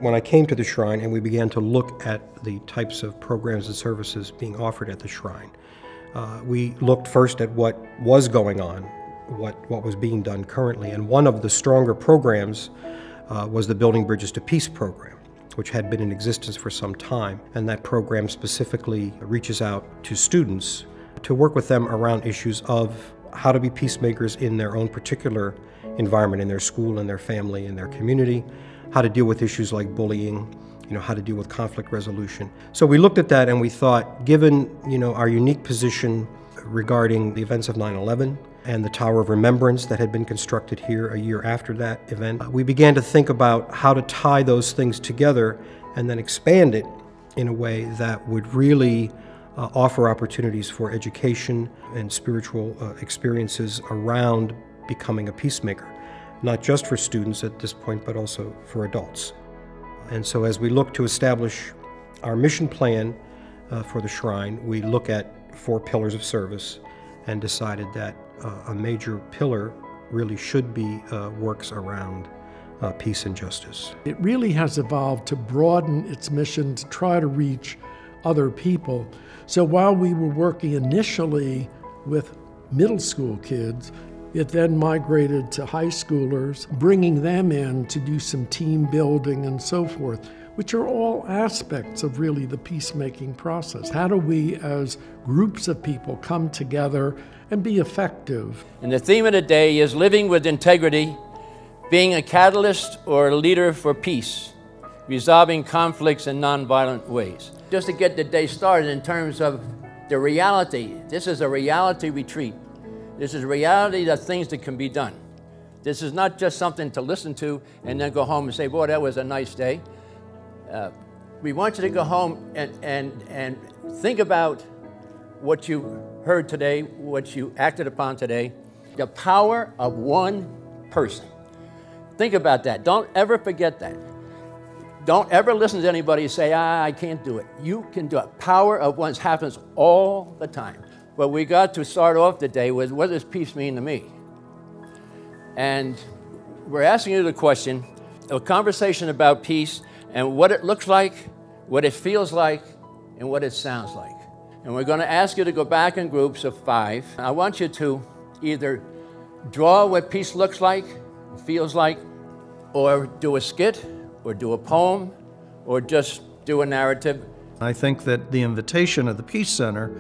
When I came to the shrine and we began to look at the types of programs and services being offered at the shrine, we looked first at what was going on, what was being done currently, and one of the stronger programs was the Building Bridges to Peace program, which had been in existence for some time, and that program specifically reaches out to students to work with them around issues of how to be peacemakers in their own particular environment, in their school, in their family, in their community, how to deal with issues like bullying, how to deal with conflict resolution. So we looked at that and we thought, given, our unique position regarding the events of 9/11 and the Tower of Remembrance that had been constructed here a year after that event, we began to think about how to tie those things together and then expand it in a way that would really offer opportunities for education and spiritual experiences around becoming a peacemaker, not just for students at this point, but also for adults. And so as we look to establish our mission plan for the shrine, we look at 4 pillars of service and decided that a major pillar really should be works around peace and justice. It really has evolved to broaden its mission to try to reach other people. So while we were working initially with middle school kids, it then migrated to high schoolers, bringing them in to do some team building and so forth, which are all aspects of really the peacemaking process. How do we as groups of people come together and be effective? And the theme of the day is living with integrity, being a catalyst or a leader for peace, resolving conflicts in nonviolent ways. Just to get the day started in terms of the reality, this is a reality retreat. This is a reality of things that can be done. This is not just something to listen to and then go home and say, boy, that was a nice day. We want you to go home and think about what you heard today, what you acted upon today. The power of one person. Think about that. Don't ever forget that. Don't ever listen to anybody say, I can't do it. You can do it. Power of one happens all the time. But we got to start off the day with, what does peace mean to me? And we're asking you the question, a conversation about peace and what it looks like, what it feels like, and what it sounds like. And we're going to ask you to go back in groups of 5. I want you to either draw what peace looks like, feels like, or do a skit, or do a poem, or just do a narrative. I think that the invitation of the Peace Center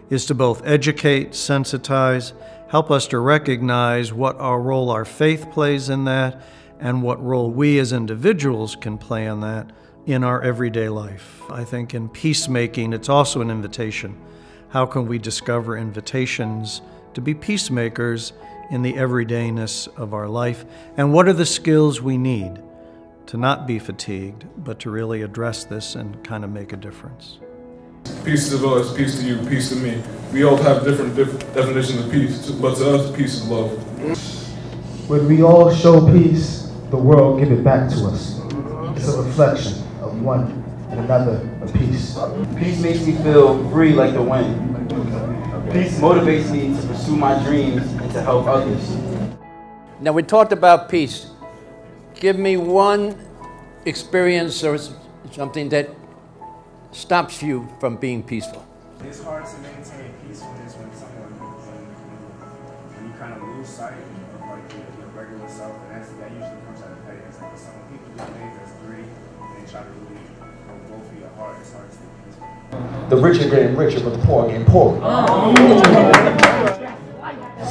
is to both educate, sensitize, help us to recognize what role our faith plays in that, and what role we as individuals can play in that in our everyday life. I think in peacemaking, it's also an invitation. How can we discover invitations to be peacemakers in the everydayness of our life? And what are the skills we need to not be fatigued, but to really address this and kind of make a difference? Peace to us, peace to you, peace to me. We all have different definitions of peace, but to us, peace is love. When we all show peace, the world give it back to us. It's a reflection of one and another of peace. Peace makes me feel free like the wind. Peace motivates me to pursue my dreams and to help others. Now we talked about peace. Give me one experience or something that stops you from being peaceful. It's hard to maintain peacefulness when you kind of lose sight of like your regular self, and that usually comes at a pay. It's like some people do things that's greedy, and they try to really go for your heart. It's hard to stay peaceful. The rich are getting richer, but the poor are getting poorer.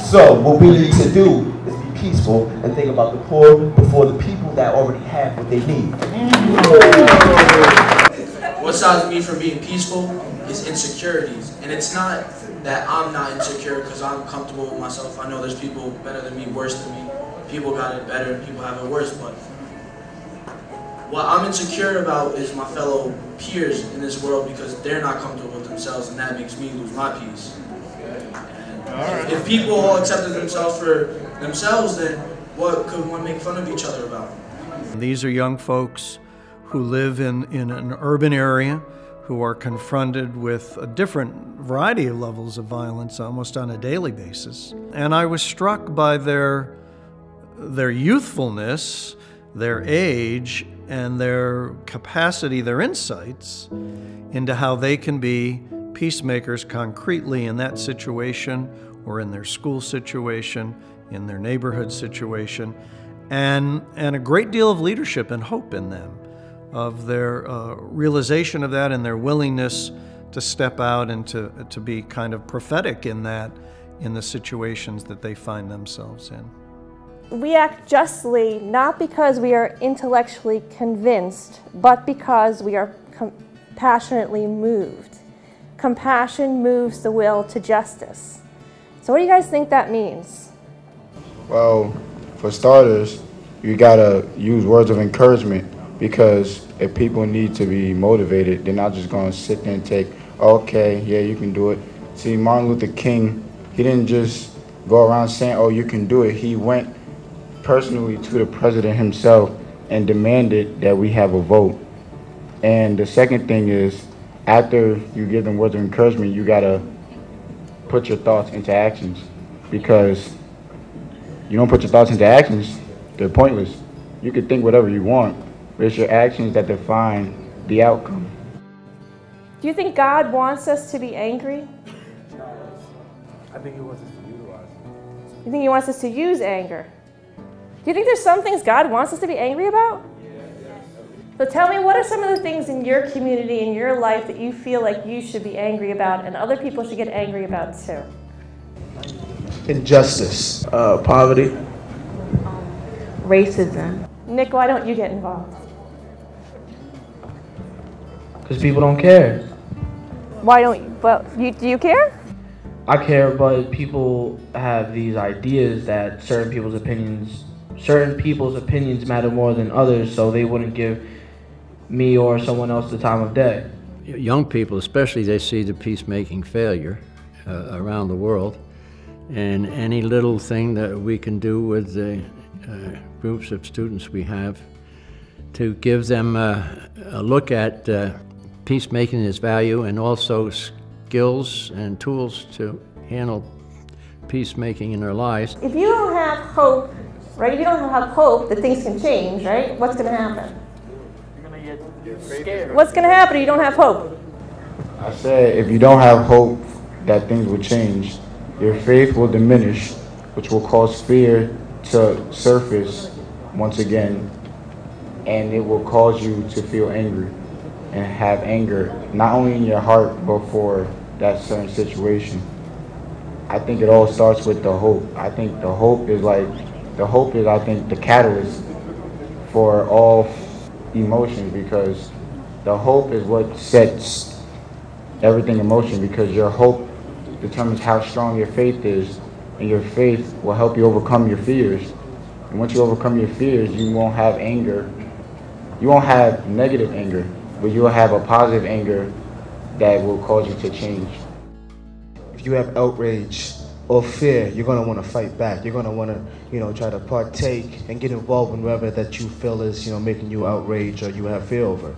So what we need to do is be peaceful and think about the poor before the people that already have what they need. What stops me from being peaceful is insecurities. And it's not that I'm not insecure because I'm comfortable with myself. I know there's people better than me, worse than me. People got it better and people have it worse. But what I'm insecure about is my fellow peers in this world because they're not comfortable with themselves, and that makes me lose my peace. And if people all accepted themselves for themselves, then what could one make fun of each other about? These are young folks who live in an urban area, who are confronted with a different variety of levels of violence almost on a daily basis. And I was struck by their youthfulness, their age, and their capacity, their insights into how they can be peacemakers concretely in that situation or in their school situation, in their neighborhood situation, and a great deal of leadership and hope in them, of their realization of that and their willingness to step out and to be kind of prophetic in that, in the situations that they find themselves in. We act justly not because we are intellectually convinced, but because we are passionately moved. Compassion moves the will to justice. So what do you guys think that means? Well, for starters, you gotta use words of encouragement, because if people need to be motivated, they're not just gonna sit there and take, okay, yeah, you can do it. See, Martin Luther King, he didn't just go around saying, oh, you can do it. He went personally to the president himself and demanded that we have a vote. And the second thing is, after you give them words of encouragement, you gotta put your thoughts into actions, because you don't put your thoughts into actions, they're pointless. You can think whatever you want, but it's your actions that define the outcome. Do you think God wants us to be angry? I think he wants us to utilize it. You think he wants us to use anger? Do you think there's some things God wants us to be angry about? So tell me, what are some of the things in your community, in your life, that you feel like you should be angry about and other people should get angry about too? Injustice, poverty. Racism. Nick, why don't you get involved? Because people don't care. Why don't you? Well, do you care? I care, but people have these ideas that certain people's opinions matter more than others, so they wouldn't give me or someone else the time of day. Young people especially, they see the peacemaking failure around the world, and any little thing that we can do with the groups of students we have to give them a look at peacemaking, its value, and also skills and tools to handle peacemaking in their lives. If you don't have hope, right? If you don't have hope that things can change, right? What's going to happen? You're going to get scared. What's going to happen if you don't have hope? I said, if you don't have hope that things will change, your faith will diminish, which will cause fear to surface once again, and it will cause you to feel angry and have anger, not only in your heart, but for that certain situation. I think it all starts with the hope. I think the hope is I think, the catalyst for all emotions, because the hope is what sets everything in motion, because your hope determines how strong your faith is, and your faith will help you overcome your fears. And once you overcome your fears, you won't have anger. You won't have negative anger, but you'll have a positive anger that will cause you to change. If you have outrage or fear, you're going to want to fight back. You're going to want to, try to partake and get involved in whatever that you feel is, making you outraged or you have fear over.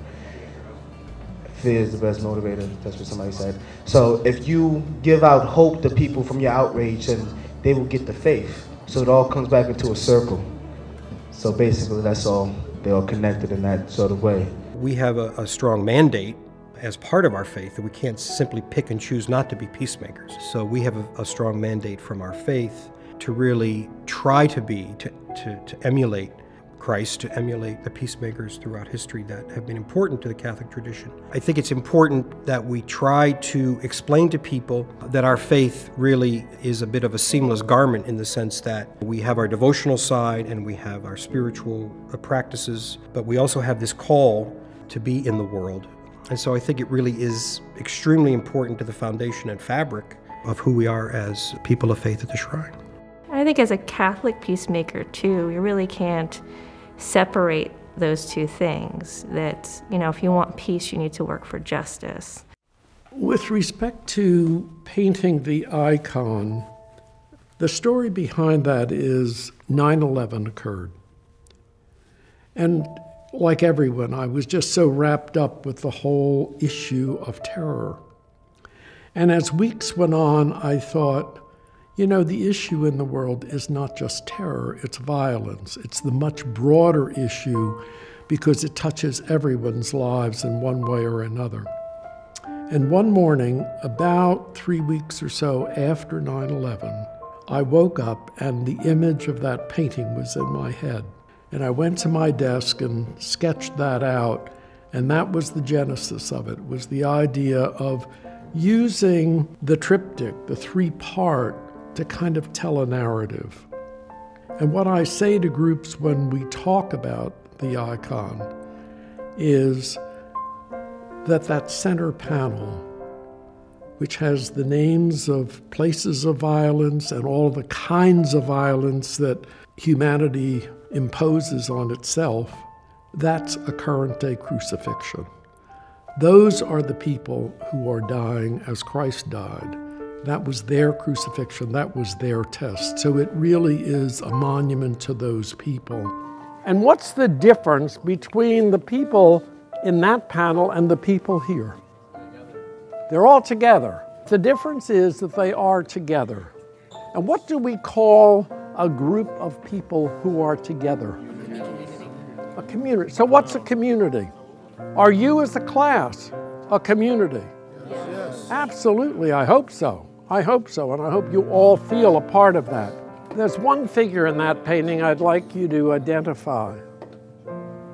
Fear is the best motivator. That's what somebody said. So if you give out hope to people from your outrage, then they will get the faith. So it all comes back into a circle. So basically, that's all. They're all connected in that sort of way. We have a strong mandate as part of our faith that we can't simply pick and choose not to be peacemakers. So we have a strong mandate from our faith to really try to be, to emulate Christ, to emulate the peacemakers throughout history that have been important to the Catholic tradition. I think it's important that we try to explain to people that our faith really is a bit of a seamless garment, in the sense that we have our devotional side and we have our spiritual practices, but we also have this call to be in the world. And so I think it really is extremely important to the foundation and fabric of who we are as people of faith at the Shrine. I think as a Catholic peacemaker too, you really can't separate those two things. That, if you want peace, you need to work for justice. With respect to painting the icon, the story behind that is 9/11 occurred. And like everyone, I was just so wrapped up with the whole issue of terror. And as weeks went on, I thought, the issue in the world is not just terror, it's violence. It's the much broader issue because it touches everyone's lives in one way or another. And one morning, about 3 weeks or so after 9/11, I woke up and the image of that painting was in my head. And I went to my desk and sketched that out, and that was the genesis of it, was the idea of using the triptych, the three-part, to kind of tell a narrative. And what I say to groups when we talk about the icon is that that center panel, which has the names of places of violence and all the kinds of violence that humanity imposes on itself, that's a current-day crucifixion. Those are the people who are dying as Christ died. That was their crucifixion, that was their test. So it really is a monument to those people. And what's the difference between the people in that panel and the people here? They're all together. The difference is that they are together. And what do we call a group of people who are together? A community. So what's a community? Are you as a class a community? Yes. Absolutely, I hope so. I hope so, and I hope you all feel a part of that. There's one figure in that painting I'd like you to identify.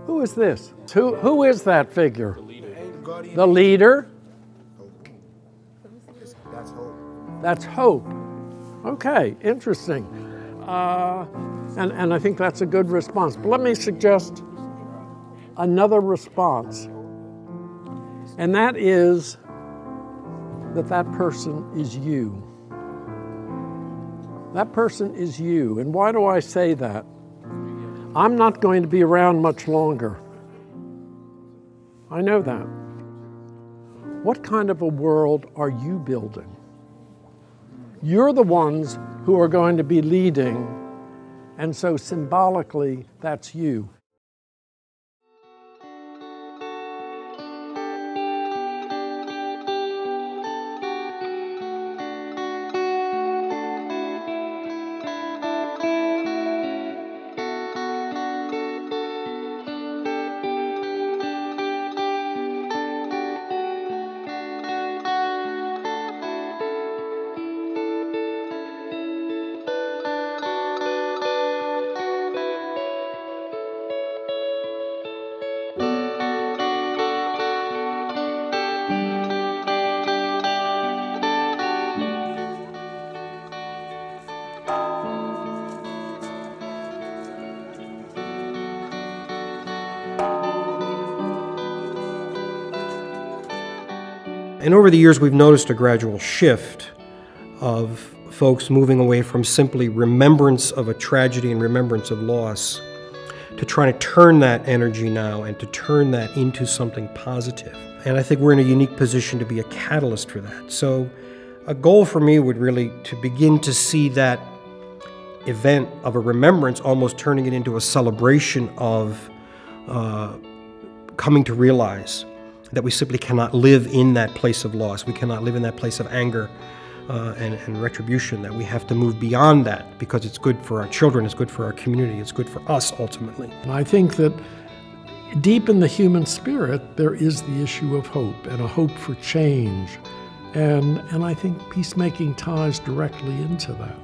Who is this? Who is that figure? The leader? That's hope. That's hope. Okay, interesting. And I think that's a good response. But let me suggest another response. And that is that person is you. That person is you. And why do I say that? I'm not going to be around much longer. I know that. What kind of a world are you building? You're the ones who are going to be leading, and so symbolically, that's you. And over the years, we've noticed a gradual shift of folks moving away from simply remembrance of a tragedy and remembrance of loss to trying to turn that energy now and to turn that into something positive. And I think we're in a unique position to be a catalyst for that. So a goal for me would really to begin to see that event of a remembrance almost turning it into a celebration of coming to realize that we simply cannot live in that place of loss. We cannot live in that place of anger and retribution, that we have to move beyond that because it's good for our children, it's good for our community, it's good for us ultimately. And I think that deep in the human spirit, there is the issue of hope and a hope for change. And I think peacemaking ties directly into that.